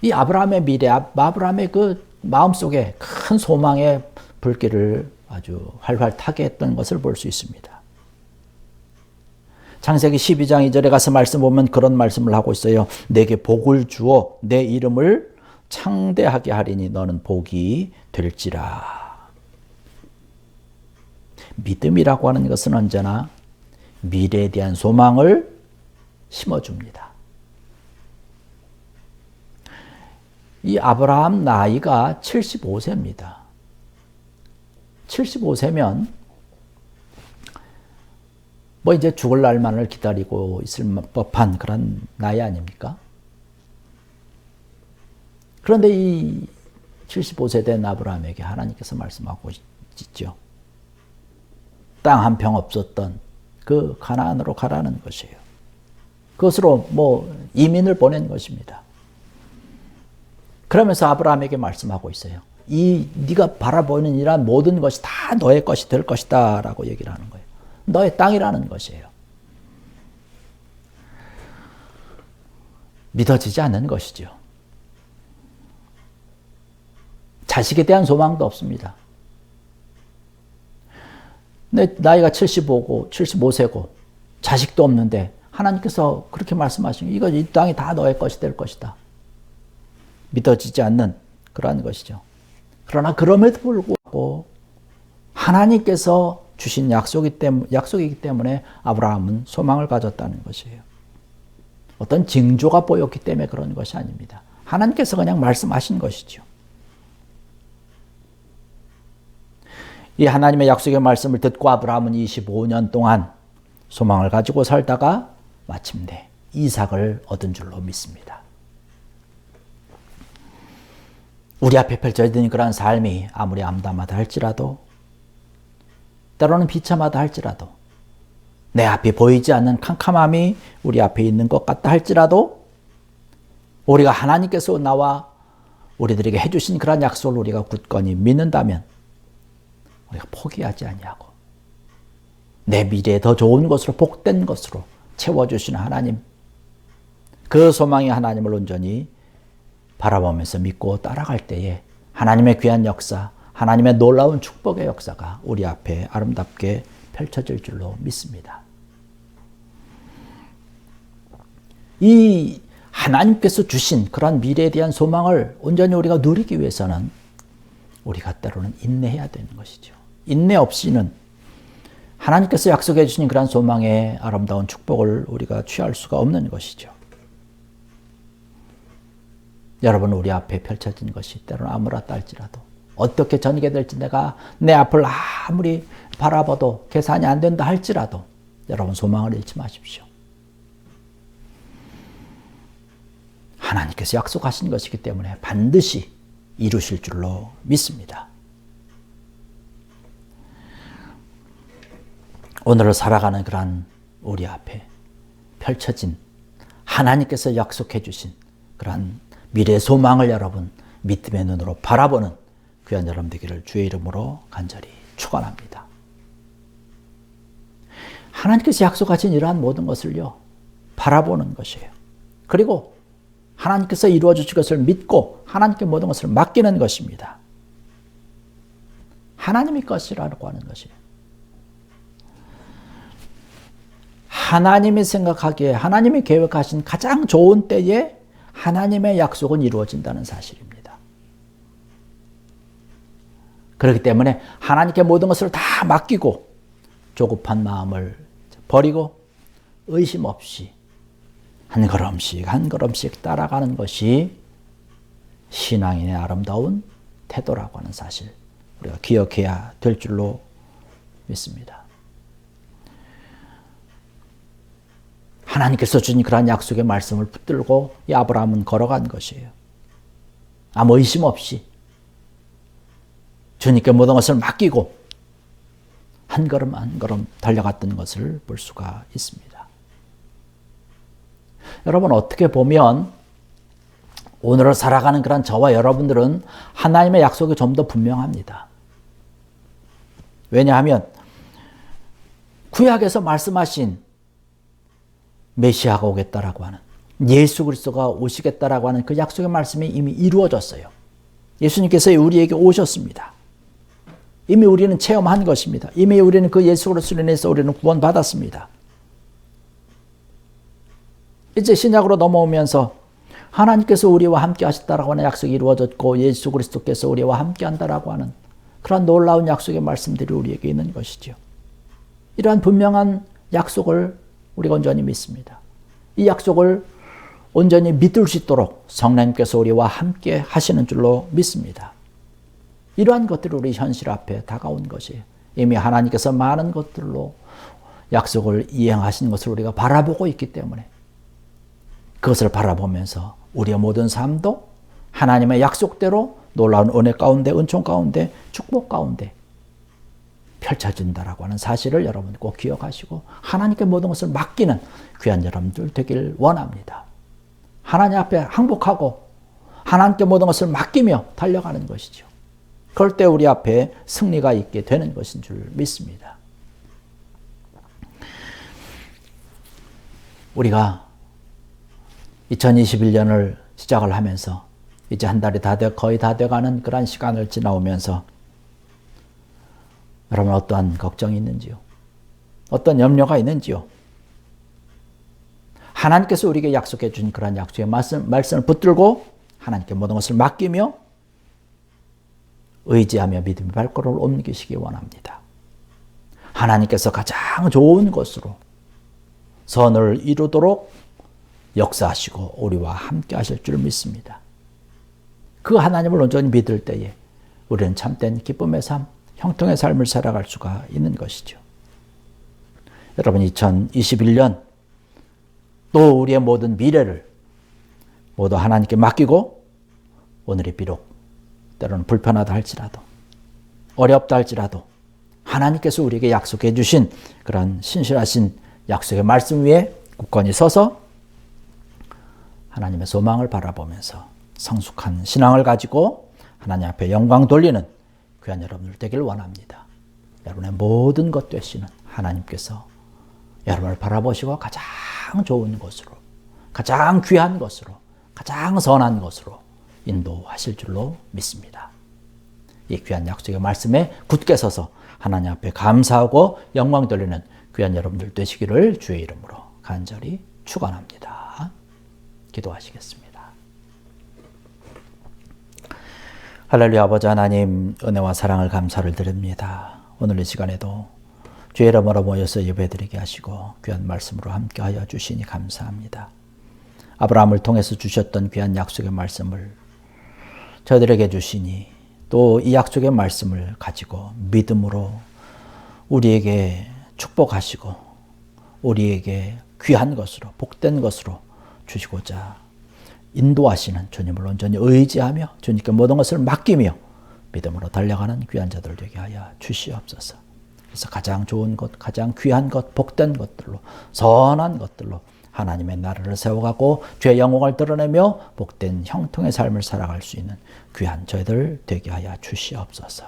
이 아브라함의 미래, 아브라함의 그 마음속에 큰 소망의 불길을 아주 활활 타게 했던 것을 볼 수 있습니다. 창세기 12장 2절에 가서 말씀 보면 그런 말씀을 하고 있어요. 내게 복을 주어 내 이름을 창대하게 하리니 너는 복이 될지라. 믿음이라고 하는 것은 언제나 미래에 대한 소망을 심어줍니다. 이 아브라함 나이가 75세입니다. 75세면 뭐 이제 죽을 날만을 기다리고 있을 법한 그런 나이 아닙니까? 그런데 이 75세 된 아브라함에게 하나님께서 말씀하고 있죠. 땅 한 평 없었던 그 가나안으로 가라는 것이에요. 그것으로 뭐 이민을 보낸 것입니다. 그러면서 아브라함에게 말씀하고 있어요. 이 네가 바라보는 이러한 모든 것이 다 너의 것이 될 것이다 라고 얘기를 하는 거예요. 너의 땅이라는 것이에요. 믿어지지 않는 것이죠. 자식에 대한 소망도 없습니다. 내 나이가 75고 75세고 자식도 없는데 하나님께서 그렇게 말씀하신 이거 이 땅이 다 너의 것이 될 것이다. 믿어지지 않는 그러한 것이죠. 그러나 그럼에도 불구하고 하나님께서 주신 약속이기 때문에 아브라함은 소망을 가졌다는 것이에요. 어떤 징조가 보였기 때문에 그런 것이 아닙니다. 하나님께서 그냥 말씀하신 것이죠. 이 하나님의 약속의 말씀을 듣고 아브라함은 25년 동안 소망을 가지고 살다가 마침내 이삭을 얻은 줄로 믿습니다. 우리 앞에 펼쳐진 그러한 삶이 아무리 암담하다 할지라도 때로는 비참하다 할지라도 내 앞에 보이지 않는 캄캄함이 우리 앞에 있는 것 같다 할지라도 우리가 하나님께서 나와 우리들에게 해주신 그런 약속을 우리가 굳건히 믿는다면 우리가 포기하지 아니하고 내 미래에 더 좋은 것으로 복된 것으로 채워주시는 하나님, 그 소망의 하나님을 온전히 바라보면서 믿고 따라갈 때에 하나님의 귀한 역사, 하나님의 놀라운 축복의 역사가 우리 앞에 아름답게 펼쳐질 줄로 믿습니다. 이 하나님께서 주신 그런 미래에 대한 소망을 온전히 우리가 누리기 위해서는 우리가 때로는 인내해야 되는 것이죠. 인내 없이는 하나님께서 약속해 주신 그런 소망의 아름다운 축복을 우리가 취할 수가 없는 것이죠. 여러분, 우리 앞에 펼쳐진 것이 때로는 아무렇다 할지라도 어떻게 전개될지 내가 내 앞을 아무리 바라봐도 계산이 안 된다 할지라도 여러분 소망을 잃지 마십시오. 하나님께서 약속하신 것이기 때문에 반드시 이루실 줄로 믿습니다. 오늘을 살아가는 그런 우리 앞에 펼쳐진 하나님께서 약속해 주신 그런 미래의 소망을 여러분 믿음의 눈으로 바라보는 귀한 여러분 되기를 주의 이름으로 간절히 축원합니다. 하나님께서 약속하신 이러한 모든 것을요 바라보는 것이에요. 그리고 하나님께서 이루어 주실 것을 믿고 하나님께 모든 것을 맡기는 것입니다. 하나님의 것이라고 하는 것이에요. 하나님이 생각하기에 하나님이 계획하신 가장 좋은 때에 하나님의 약속은 이루어진다는 사실입니다. 그렇기 때문에 하나님께 모든 것을 다 맡기고 조급한 마음을 버리고 의심 없이 한 걸음씩 한 걸음씩 따라가는 것이 신앙인의 아름다운 태도라고 하는 사실 우리가 기억해야 될 줄로 믿습니다. 하나님께서 주신 그러한 약속의 말씀을 붙들고 이 아브라함은 걸어간 것이에요. 아무 의심 없이 주님께 모든 것을 맡기고 한 걸음 한 걸음 달려갔던 것을 볼 수가 있습니다. 여러분, 어떻게 보면 오늘을 살아가는 그런 저와 여러분들은 하나님의 약속이 좀 더 분명합니다. 왜냐하면 구약에서 말씀하신 메시아가 오겠다라고 하는, 예수 그리스도가 오시겠다라고 하는 그 약속의 말씀이 이미 이루어졌어요. 예수님께서 우리에게 오셨습니다. 이미 우리는 체험한 것입니다. 이미 우리는 그 예수 그리스도로 인해서 우리는 구원받았습니다. 이제 신약으로 넘어오면서 하나님께서 우리와 함께 하셨다라고 하는 약속이 이루어졌고 예수 그리스도께서 우리와 함께 한다라고 하는 그런 놀라운 약속의 말씀들이 우리에게 있는 것이죠. 이러한 분명한 약속을 우리가 온전히 믿습니다. 이 약속을 온전히 믿을 수 있도록 성령님께서 우리와 함께 하시는 줄로 믿습니다. 이러한 것들이 우리 현실 앞에 다가온 것이에요. 이미 하나님께서 많은 것들로 약속을 이행하신 것을 우리가 바라보고 있기 때문에 그것을 바라보면서 우리의 모든 삶도 하나님의 약속대로 놀라운 은혜 가운데, 은총 가운데, 축복 가운데 펼쳐진다라고 하는 사실을 여러분 꼭 기억하시고 하나님께 모든 것을 맡기는 귀한 여러분들 되길 원합니다. 하나님 앞에 항복하고 하나님께 모든 것을 맡기며 달려가는 것이죠. 그럴 때 우리 앞에 승리가 있게 되는 것인 줄 믿습니다. 우리가 2021년을 시작을 하면서 이제 한 달이 거의 다 돼가는 그런 시간을 지나오면서 여러분 어떠한 걱정이 있는지요? 어떤 염려가 있는지요? 하나님께서 우리에게 약속해 준 그런 약속의 말씀을 붙들고 하나님께 모든 것을 맡기며 의지하며 믿음의 발걸음을 옮기시기 원합니다. 하나님께서 가장 좋은 것으로 선을 이루도록 역사하시고 우리와 함께 하실 줄 믿습니다. 그 하나님을 온전히 믿을 때에 우리는 참된 기쁨의 삶, 형통의 삶을 살아갈 수가 있는 것이죠. 여러분 2021년 또 우리의 모든 미래를 모두 하나님께 맡기고 오늘이 비록 때로는 불편하다 할지라도 어렵다 할지라도 하나님께서 우리에게 약속해 주신 그런 신실하신 약속의 말씀 위에 굳건히 서서 하나님의 소망을 바라보면서 성숙한 신앙을 가지고 하나님 앞에 영광 돌리는 귀한 여러분들 되길 원합니다. 여러분의 모든 것 되시는 하나님께서 여러분을 바라보시고 가장 좋은 것으로, 가장 귀한 것으로, 가장 선한 것으로 인도하실 줄로 믿습니다. 이 귀한 약속의 말씀에 굳게 서서 하나님 앞에 감사하고 영광 돌리는 귀한 여러분들 되시기를 주의 이름으로 간절히 축원합니다. 기도하시겠습니다. 할렐루야. 아버지 하나님, 은혜와 사랑을 감사를 드립니다. 오늘 이 시간에도 주의 이름으로 모여서 예배드리게 하시고 귀한 말씀으로 함께하여 주시니 감사합니다. 아브라함을 통해서 주셨던 귀한 약속의 말씀을 저희들에게 주시니 또 이 약속의 말씀을 가지고 믿음으로 우리에게 축복하시고 우리에게 귀한 것으로, 복된 것으로 주시고자 인도하시는 주님을 온전히 의지하며 주님께 모든 것을 맡기며 믿음으로 달려가는 귀한 자들 되게 하여 주시옵소서. 그래서 가장 좋은 것, 가장 귀한 것, 복된 것들로, 선한 것들로 하나님의 나라를 세워가고 죄의 영광을 드러내며 복된 형통의 삶을 살아갈 수 있는 귀한 저희들 되게 하여 주시옵소서.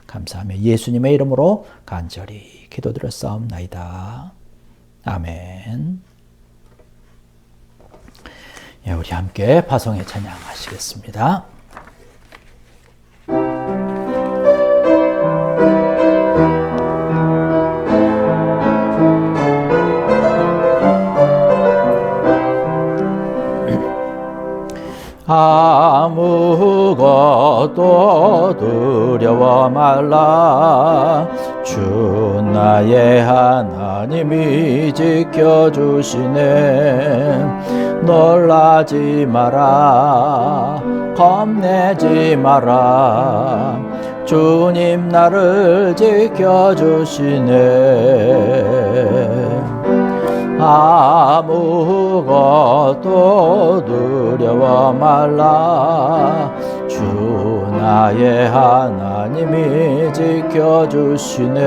감사하며 예수님의 이름으로 간절히 기도드렸사옵나이다. 아멘. 예, 우리 함께 파송의 찬양하시겠습니다. 아무것도 두려워 말라. 주 나의 하나님이 지켜주시네. 놀라지 마라, 겁내지 마라. 주님 나를 지켜주시네. 아무것도 두려워 말라. 주 나의 하나님이 지켜주시네.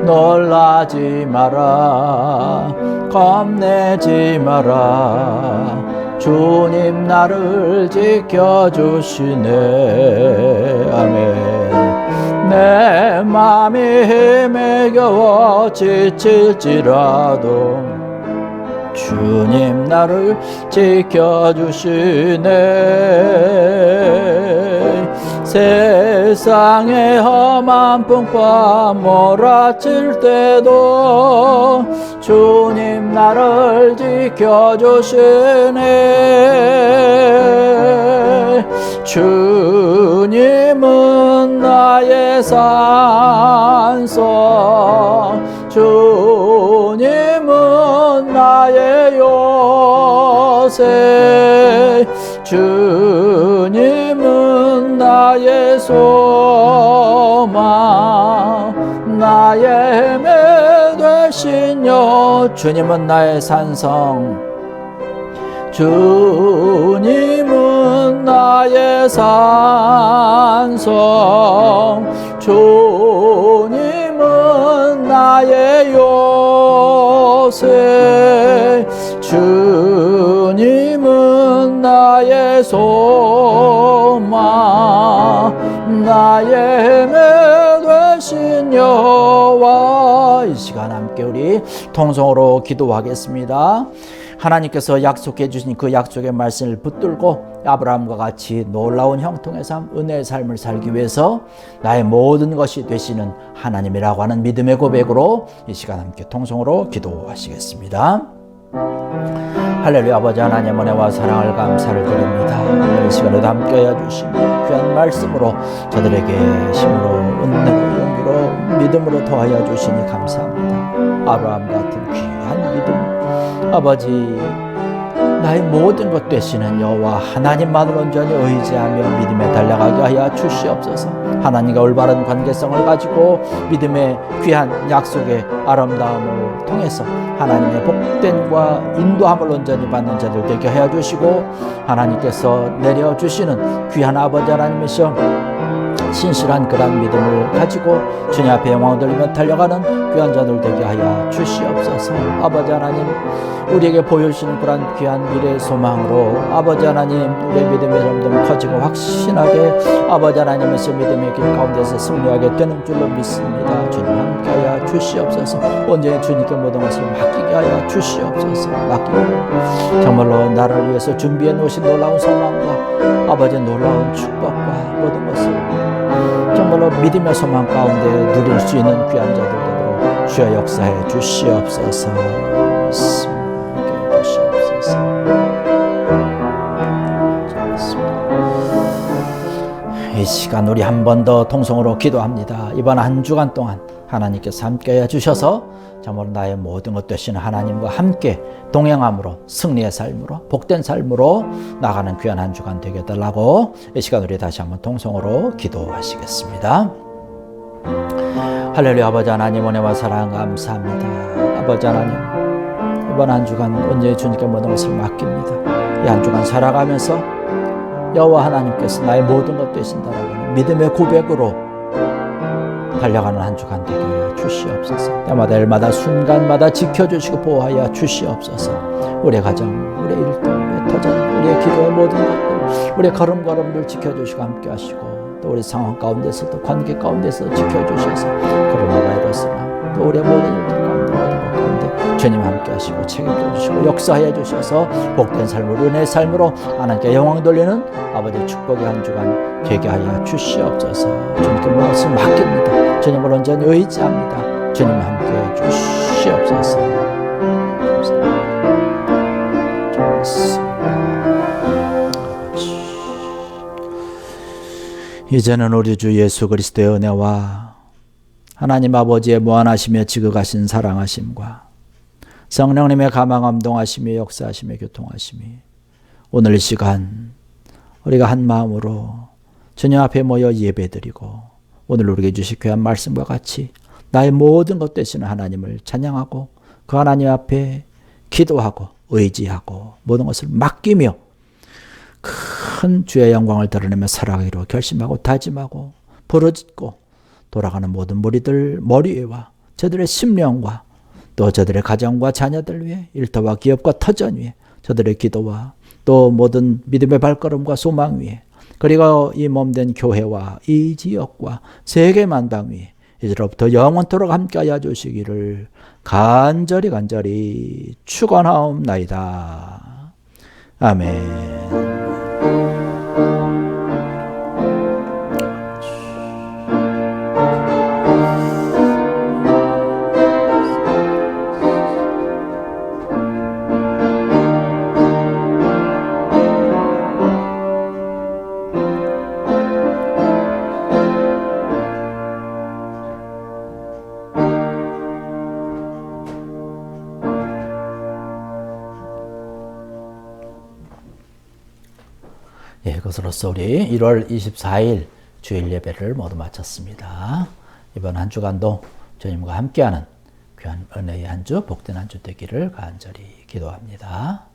놀라지 마라, 겁내지 마라. 주님 나를 지켜주시네. 아멘. 내 맘이 힘에 겨워 지칠지라도 주님 나를 지켜주시네. 세상의 험한 풍파 몰아칠 때도 주님 나를 지켜주시네. 주님은 나의 산성, 주님은 나의 요새, 주님은 나의 소망, 나의 힘이 되시며. 주님은 나의 산성, 주님은 나의 산성, 주님은 나의 요새, 주님은 나의 소망, 나의 힘이 되신 여호와. 이 시간 함께 우리 통성으로 기도하겠습니다. 하나님께서 약속해 주신 그 약속의 말씀을 붙들고 아브라함과 같이 놀라운 형통의 삶, 은혜의 삶을 살기 위해서 나의 모든 것이 되시는 하나님이라고 하는 믿음의 고백으로 이 시간 함께 통성으로 기도하시겠습니다. 할렐루야. 아버지 하나님 은혜와 사랑을 감사를 드립니다. 오늘 이 시간에도 함께해 주신 귀한 말씀으로 저들에게 힘으로, 은혜로, 용기로, 믿음으로 더하여 주시니 감사합니다. 아브라함 같은 귀한 믿음, 아버지 나의 모든 것 되시는 여호와 하나님만을 온전히 의지하며 믿음에 달려가게 하여 주시옵소서. 하나님과 올바른 관계성을 가지고 믿음의 귀한 약속의 아름다움을 통해서 하나님의 복됨과 인도함을 온전히 받는 자들 되게 하여 주시고, 하나님께서 내려주시는 귀한 아버지 하나님이시여 신실한 그런 믿음을 가지고 주님 앞에 영광을 돌리며 달려가는 귀한 자들 되게 하여 주시옵소서. 아버지 하나님, 우리에게 보여주시는 그런 귀한 미래의 소망으로 아버지 하나님, 우리의 믿음이 점점 커지고 확신하게 아버지 하나님에서 믿음의 길 가운데서 승리하게 되는 줄로 믿습니다. 주님 함께 하여 주시옵소서. 온전히 주님께 모든 것을 맡기게 하여 주시옵소서. 맡기고 정말로 나를 위해서 준비해 놓으신 놀라운 소망과 아버지 놀라운 축복과 모든 것을 정말로 믿음의 소망 가운데 누릴 수 있는 귀한 자들 되도록 주여 역사해 주시옵소서. 이 시간 우리 한 번 더 통성으로 기도합니다. 이번 한 주간 동안 하나님께서 함께 해주셔서 정말 나의 모든 것 되시는 하나님과 함께 동행함으로 승리의 삶으로 복된 삶으로 나가는 귀한 한 주간 되게 해달라고 이 시간 우리 다시 한번 통성으로 기도하시겠습니다. 할렐루야. 아버지 하나님 은혜와 사랑 감사합니다. 아버지 하나님, 이번 한 주간 온전히 주님께 모든 것을 맡깁니다. 이 한 주간 살아가면서 여호와 하나님께서 나의 모든 것 되신다라고 하는 믿음의 고백으로 달려가는 한 주간 되게 하여 주시옵소서. 때마다 일마다 순간마다 지켜주시고 보호하여 주시옵소서. 우리의 가정, 우리의 일터, 우리의 터전, 우리의 기도의 모든 것들, 우리의 걸음걸음을 지켜주시고 함께 하시고, 또 우리 상황 가운데서도 관계 가운데서 지켜주셔서 코로나 바이러스나 또 우리의 모든 일들 가운데 모든 것 가운데 주님 함께 하시고 책임져 주시고 역사해 주셔서 복된 삶으로, 은혜의 삶으로 하나님께 영광 돌리는 아버지의 축복의 한 주간 되게 하여 주시옵소서. 주님께 모든 것을 맡깁니다. 주님을 온전히 의지합니다. 주님 함께 해 주시옵소서. 이제는 우리 주 예수 그리스도의 은혜와 하나님 아버지의 무한하시며 지극하신 사랑하심과 성령님의 감화 감동하심이 역사하심이 교통하심이 오늘 이 시간 우리가 한 마음으로 주님 앞에 모여 예배드리고 오늘 우리에게 주실 귀한 말씀과 같이 나의 모든 것 되시는 하나님을 찬양하고 그 하나님 앞에 기도하고 의지하고 모든 것을 맡기며 큰 주의 영광을 드러내며 살아가기로 결심하고 다짐하고 부르짖고 돌아가는 모든 무리들 머리와 저들의 심령과 또 저들의 가정과 자녀들 위해 일터와 기업과 터전 위에 저들의 기도와 또 모든 믿음의 발걸음과 소망 위에 그리고 이 몸된 교회와 이 지역과 세계 만방 위에 이제로부터 영원토록 함께하여 주시기를 간절히 축원하옵나이다. 아멘. 예, 그것으로서 우리 1월 24일 주일 예배를 모두 마쳤습니다. 이번 한 주간도 주님과 함께하는 귀한 은혜의 한 주, 복된 한 주 되기를 간절히 기도합니다.